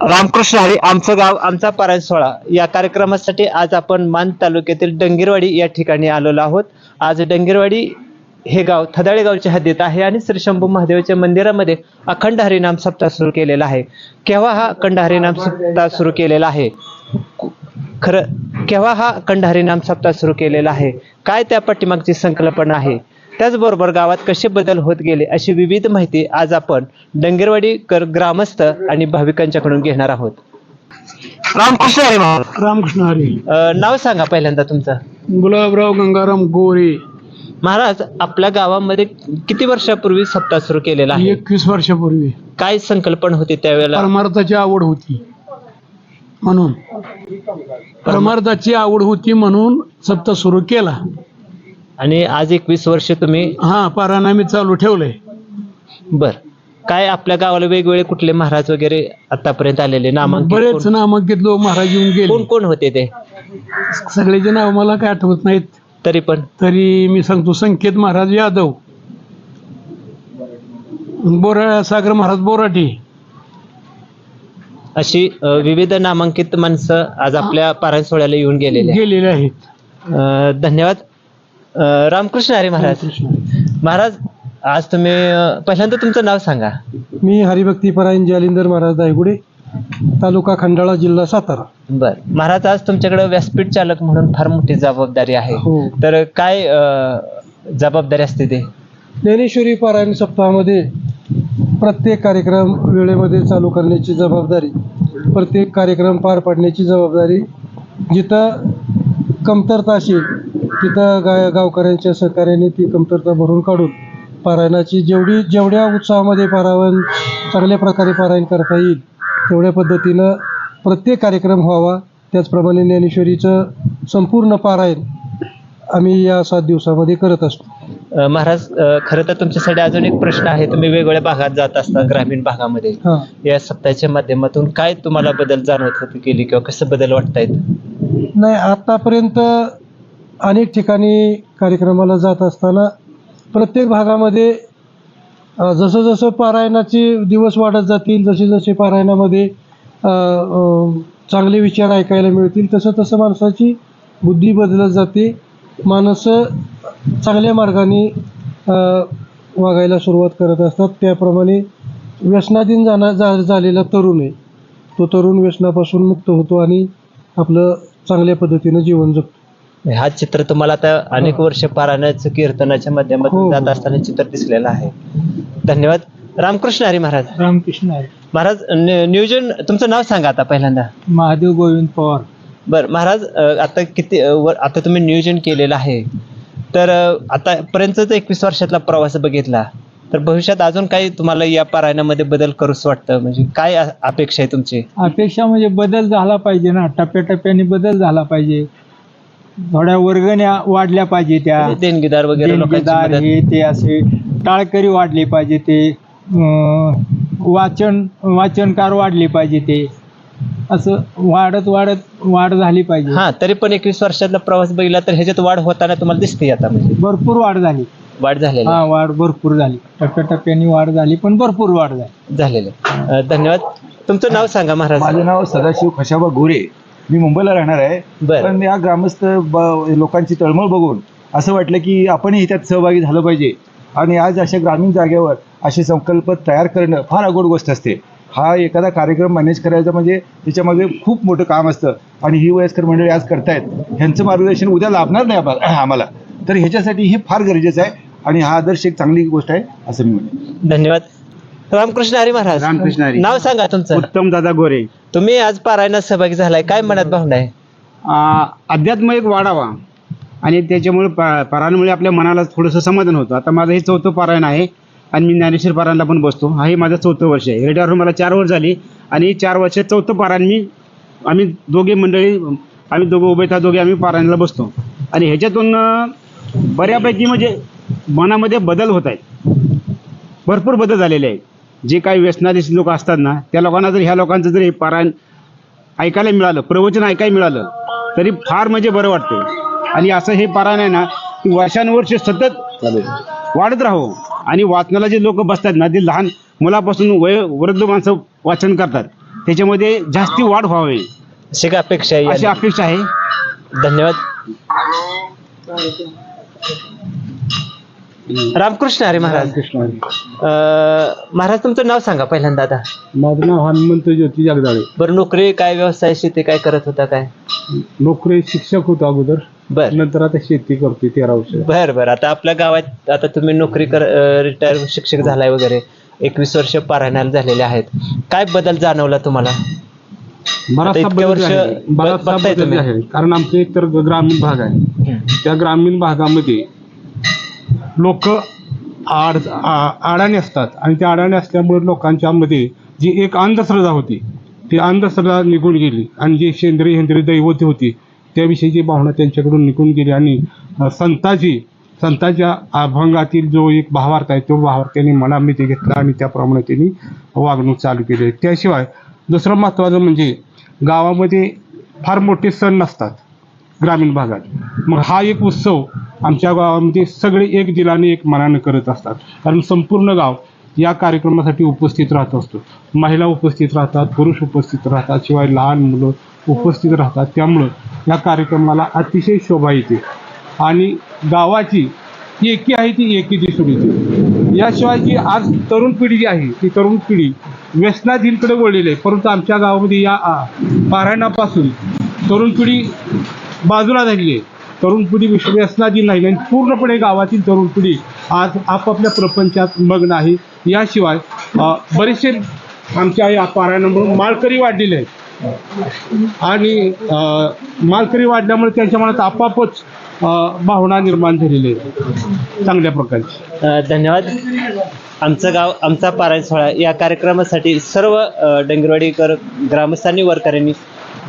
रामकृष्ण हरी आमचं गाव आमचा पारायण सोहळा या कार्यक्रमासाठी आज आपण मान तालुक्यातील डंगेरवाडी या ठिकाणी आलेलो आहोत. आज डंगेरवाडी हे गाव थदाळे गावच्या हद्दीत आहे आणि श्री शंभू महादेवाच्या मंदिरामध्ये अखंड हरिनाम सप्ताह सुरू केलेला आहे. केव्हा हा अखंड हरिनाम सप्ताह सुरू केलेला आहे, केव्हा हा अखंड हरिनाम सप्ताह सुरू केलेला आहे, काय त्या पाठीमागची संकल्पना आहे, त्याचबरोबर गावात कसे बदल होत गेले अशी विविध माहिती आज आपण डंगेरवाडी ग्रामस्थ आणि भाविकांच्याकडून घेणार आहोत. रामकृष्ण हरी महाराज. रामकृष्ण हरी. नाव सांगा पहिल्यांदा तुमचं. गुलाबराव गंगाराम गोरे. महाराज, आपल्या गावामध्ये किती वर्षापूर्वी सप्ताह सुरू केलेला आहे? 21 वर्षापूर्वी. काय संकल्पना होती त्यावेळेला? परमार्थाची आवड होती म्हणून सप्ताह सुरू केला. आणि आज 21 वर्ष तुम्ही पारायण आम्ही चालू ठेवलंय. बर, काय आपल्या गावाला वेगवेगळे कुठले महाराज वगैरे आतापर्यंत आलेले नामांकित? बरेच नामांकित लोक महाराज येऊन गेले. कोण कोण होते ते? सगळ्याचे नाव मला काय आठवत नाहीत. तरी मी सांगतो. संकेत महाराज यादव, सागर महाराज बोराटी, अशी विविध नामांकित माणसं आज आपल्या पारायण सोहळ्याला येऊन गेलेले आहेत. धन्यवाद. रामकृष्ण हरी महाराज. महाराज, आज तुम्ही पहिल्यांदा तुमचं नाव सांगा. मी हरिभक्ती परायण जालिंदर महाराज दायगुडे, तालुका खंडाळा, जिल्हा सातारा. बर महाराज, आज तुमच्याकडे व्यासपीठ चालक म्हणून फार मोठी जबाबदारी आहे. तर काय जबाबदारी असते ते? ज्ञानेश्वरी पारायण सप्ताहामध्ये प्रत्येक कार्यक्रम वेळेमध्ये चालू करण्याची जबाबदारी, प्रत्येक कार्यक्रम पार पाडण्याची जबाबदारी. जिथं कमतरता असेल तिथं गावकऱ्यांच्या सहकार्याने ती कमतरता भरून काढून पारायणाची जेवढ्या उत्साहामध्ये पारायण चांगल्या प्रकारे पारायण करता येईल तेवढ्या पद्धतीनं प्रत्येक कार्यक्रम व्हावा. त्याचप्रमाणे ज्ञानेश्वरीचं संपूर्ण पारायण आम्ही या 7 दिवसामध्ये करत असतो. महाराज, खरं तर तुमच्यासाठी अजून एक प्रश्न आहे. तुम्ही वेगवेगळ्या भागात जात असता, ग्रामीण भागामध्ये. या सप्ताहाच्या माध्यमातून काय तुम्हाला बदल जाणवत होते गेली किंवा कसं बदल वाटतायत? नाही, आतापर्यंत अनेक ठिकाणी कार्यक्रमाला जात असताना प्रत्येक भागामध्ये जसं जसं पारायणाचे दिवस वाढत जातील, जसे जसे पारायणामध्ये चांगले विचार ऐकायला मिळतील, तसं तसं माणसाची बुद्धी बदलत जाते. माणसं चांगल्या मार्गाने वागायला सुरुवात करत असतात. त्याप्रमाणे व्यसनाधीन झालेला तरुण आहे, तो तरुण व्यसनापासून मुक्त होतो आणि आपलं चांगल्या पद्धतीनं जीवन जगतो. हा चित्र तुम्हाला आता अनेक वर्ष पारायणाचं कीर्तनाच्या माध्यमातून जात असताना चित्र दिसलेलं आहे. धन्यवाद. रामकृष्ण हरी महाराज. रामकृष्ण हरी महाराज, नियोजन तुमचं नाव सांगा आता पहिल्यांदा. महादेव गोविंद पवार. बर महाराज, आता तुम्ही नियोजन केलेलं आहे, तर आतापर्यंतच 21 वर्षातला प्रवास बघितला, तर भविष्यात अजून काही तुम्हाला या पारायणामध्ये बदल करूच वाटतं? म्हणजे काय अपेक्षा आहे तुमची? अपेक्षा म्हणजे बदल झाला पाहिजे ना, टप्प्याटप्प्याने बदल झाला पाहिजे. थोड्या वर्गण्या वाढल्या पाहिजे, त्या देणगीदार वगैरे हे ते असे टाळकरी वाढले पाहिजे, ते वाचनकार वाढले पाहिजे, ते असं वाढ झाली पाहिजे. तरी पण 21 वर्षातला प्रवास बघितला तर ह्याच्यात वाढ होताना तुम्हाला दिसते आता? म्हणजे भरपूर वाढ झाली. वाढ भरपूर झाली. टप्प्याटप्प्याने वाढ झाली, पण भरपूर वाढ झालेली. धन्यवाद. तुमचं नाव सांगा महाराज. माझं नाव सदाशिव खशाबा गोरे. मी मुंबईला राहणार आहे. पण या ग्रामस्थ लोकांची तळमळ बघून असं वाटलं की आपणही त्यात सहभागी झालं पाहिजे. आणि आज अशा ग्रामीण जागेवर असे संकल्प तयार करणं फार अवघड गोष्ट असते. हा एखादा कार्यक्रम मॅनेज करायचा म्हणजे त्याच्यामागे खूप मोठं काम असतं. आणि ही वयस्कर मंडळी आज करतायत, ह्यांचं मार्गदर्शन उद्या लाभणार नाही आम्हाला, तर ह्याच्यासाठी हे फार गरजेचं आहे. आणि हा आदर्श एक चांगली गोष्ट आहे असं मी म्हणेन. धन्यवाद. रामकृष्ण हरी महाराज. रामकृष्ण हरी. नाव सांगा तुमचं. उत्तम दादा गोरे. तुम्ही आज पारायणात सहभागी झालाय, काय मनात भावना आहे? अध्यात्म एक वाढावा आणि त्याच्यामुळे पारायणामुळे आपल्या मनाला थोडंसं समाधान होतं. आता माझं हे 4थं पारायण आहे आणि मी ज्ञानेश्वर पारायणला पण बसतो. हा हे माझं 4थं वर्ष आहे. रिटायर होऊन मला 4 वर्ष झाली आणि 4 वर्ष 4थं पारायण आम्ही दोघे मंडळी, आम्ही दोघं उभे दोघे आम्ही पारायणाला बसतो. आणि ह्याच्यातून बऱ्यापैकी म्हणजे मनामध्ये बदल होत आहेत, भरपूर बदल झालेले आहेत. जे काही व्यसनाधीन लोक असतात ना, त्या लोकांना जर ह्या लोकांचं जर हे पारायण ऐकायला मिळालं, प्रवचन ऐकायला मिळालं तरी फार म्हणजे बरं वाटतं. आणि असं हे पारायण आहे ना, वर्षानुवर्ष सतत वाढत राहो. आणि वाचनाला जे लोक बसतात ना, ते लहान मुलापासून वृद्ध माणसं वाचन करतात. त्याच्यामध्ये जास्ती वाढ व्हावी अशी काय अपेक्षा आहे अशी अपेक्षा आहे. धन्यवाद. रामकृष्ण हरी महाराज. महाराज तुमचं नाव सांगा पहिल्यांदा आता. माझं नाव हनुमंत ज्योती जगदाळे. बरं, नोकरी काय, व्यवसाय, शेती काय करत होता काय? नोकरी शिक्षक होतो अगोदर, बर नंतर आता शेती करते 13 वर्ष. बर. आता आपल्या गावात आता तुम्ही नोकरी रिटायर शिक्षक झालाय वगैरे, 21 वर्ष पारायणाला झालेले आहेत. काय बदल जाणवला तुम्हाला? बराचसा इतके बदल वर्ष आहे. बराचसा बघताय बदल तुम्ही. आहे. कारण आमचं एक तर ग्रामीण भाग आहे. त्या ग्रामीण भागामध्ये लोक अडाणी असतात आणि त्या अडाणी असल्यामुळे लोकांच्या मध्ये जी एक अंधश्रद्धा होती ती अंधश्रद्धा निघून गेली आणि जी सेंद्रिय दैवत होती त्याविषयीची भावना त्यांच्याकडून निघून गेली आणि संतांच्या अभंगातील जो एक भावार्थ आहे तो भावार्थ त्यांनी मनामध्ये घेतला आणि त्याप्रमाणे त्यांनी वागणूक चालू केली. त्याशिवाय दुसरं महत्त्वाचं म्हणजे गावामध्ये फार मोठे सण नसतात ग्रामीण भागात. मग हा एक उत्सव आमच्या गावामध्ये सगळे एक दिलाने एक मनानं करत असतात. कारण संपूर्ण गाव या कार्यक्रमासाठी उपस्थित राहत असतो. महिला उपस्थित राहतात, पुरुष उपस्थित राहतात, शिवाय लहान मुलं उपस्थित राहतात. त्यामुळं या कार्यक्रमाला अतिशय शोभा येते आणि गावाची एकी आहे ती एकी दिसून येते. याशिवाय जी आज तरुण पिढी जी आहे ती तरुण पिढी व्यसनाधीनकडे वळलेली आहे. परंतु आमच्या गावामध्ये या पारायणापासून तरुण पिढी बाजूला झालेली आहे. तरुण पिढी व्यसनाधीन नाही आणि पूर्णपणे गावातील तरुण पिढी आज आपापल्या प्रपंचात मग्न आहे. याशिवाय बरेचसे आमच्या या पारायणामुळे माळकरी वाढलेले आहेत आणि माळकरी वाढल्यामुळे त्यांच्या मनात आपापच भावना निर्माण झालेली आहे चांगल्या प्रकारची. धन्यवाद. आमचं गाव आमचा पारायण सोहळा या कार्यक्रमासाठी सर्व डंगरवाडीकर ग्रामस्थांनी वारकऱ्यांनी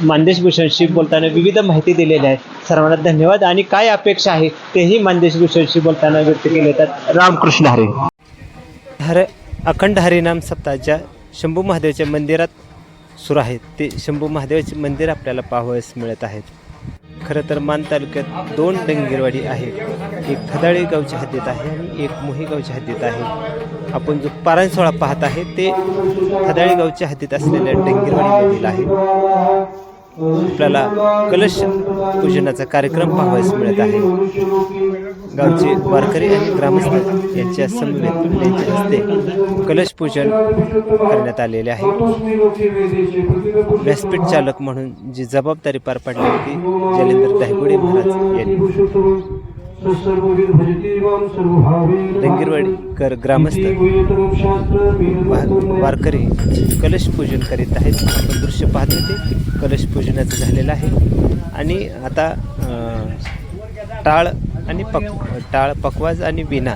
मानदेश भूषणशी बोलताना विविध माहिती दिलेली आहे. सर्वांना धन्यवाद. आणि काय अपेक्षा आहे तेही मानदेश भूषणशी बोलताना व्यक्त केले जातात. रामकृष्ण हरी. अखंड हरिनाम सप्ताहाच्या शंभू महादेवाच्या मंदिरात सुरू आहेत. ते शंभू महादेवाचे मंदिर आपल्याला पाहावयास मिळत आहेत. खरं तर मान तालुक्यात 2 डंगरवाडी आहेत. एक खदाळे गावच्या हद्दीत आहे आणि एक मोही गावच्या हद्दीत आहे. आपण जो पारायण सोहळा पाहत आहे ते खदाळे गावच्या हद्दीत असलेल्या डंगरवाडीमधील आहे. आपल्याला कलश पूजनाचा कार्यक्रम पाहावयास मिळत आहे. गावचे वारकरी आणि ग्रामस्थ यांच्या समवेत यांच्या हस्ते कलश पूजन करण्यात आलेले आहे. व्यासपीठ चालक म्हणून जी जबाबदारी पार पाडली होती जलेंद्र दहिगुडे महाराज यांनी. डंगरवाडीकर ग्रामस्थ वारकरी कलश पूजन करीत आहेत. आपण दृश्य पाहत होते कलश पूजनाचं झालेलं आहे. आणि आता टाळ पकवाज आणि विना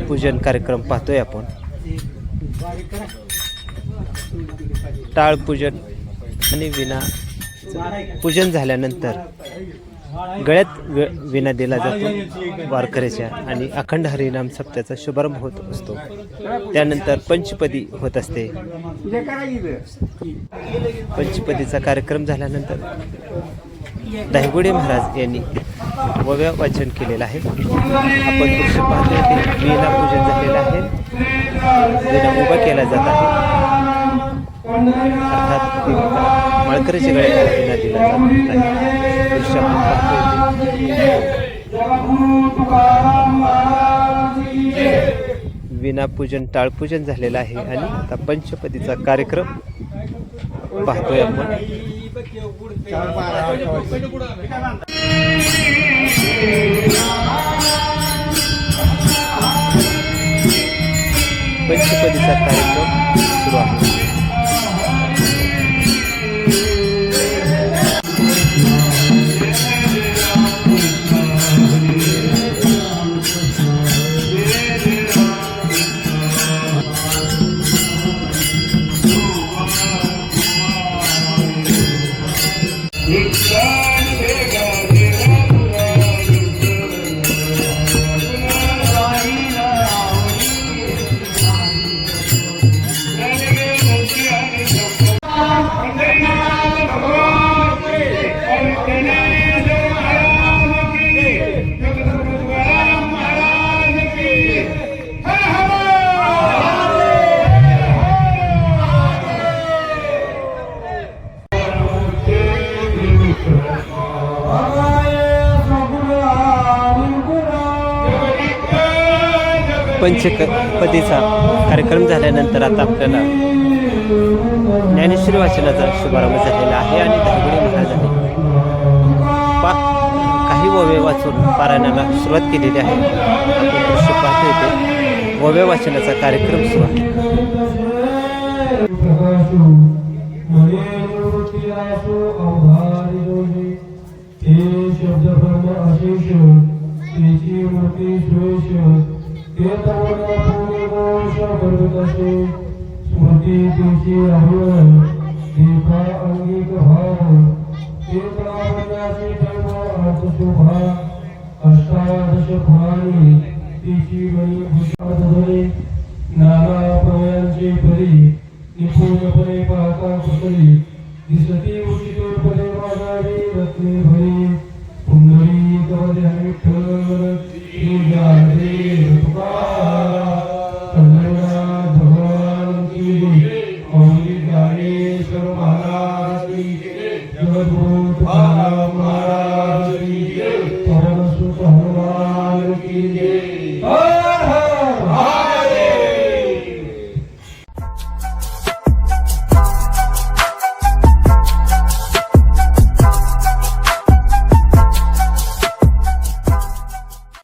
पूजन कार्यक्रम पाहतोय आपण. टाळ पूजन आणि विना पूजन झाल्यानंतर गळ्यात विना दिला जातो वारकऱ्याच्या आणि अखंड हरिनाम सप्त्याचा शुभारंभ होत असतो. त्यानंतर पंचपदी होत असते. पंचपदीचा कार्यक्रम झाल्यानंतर दहिगुडे महाराज यांनी वव्या वाचन केलेलं आहे. आपण दृश्य पाहतो ते विना पूजन झालेलं आहे. विना उभा केला जात आहे. अर्थात माळकरीच्या गळ्यात विना दिला जात आहे. दृश्य आपण पाहतोय विना पूजन टाळपूजन झालेलं आहे आणि आता पंचपदीचा कार्यक्रम पाहतोय आपण. पंचपदीचा कार्यक्रम सुरू आहे. पंचपदीचा कार्यक्रम झाल्यानंतर आता आपल्याला ज्ञानेश्वरी वाचनाचा शुभारंभ झालेला आहे आणि धायगुडे महाराजांनी काही ओवे वाचून पारायणाला सुरुवात केलेली आहे. आपण दृश्य पाहतोय ते ओव्या वाचनाचा कार्यक्रम सुरू आहे. अष्टादश पुराणी तिची नाना प्रवयांचे परी निपुणपणे पाहता कुशली दिसती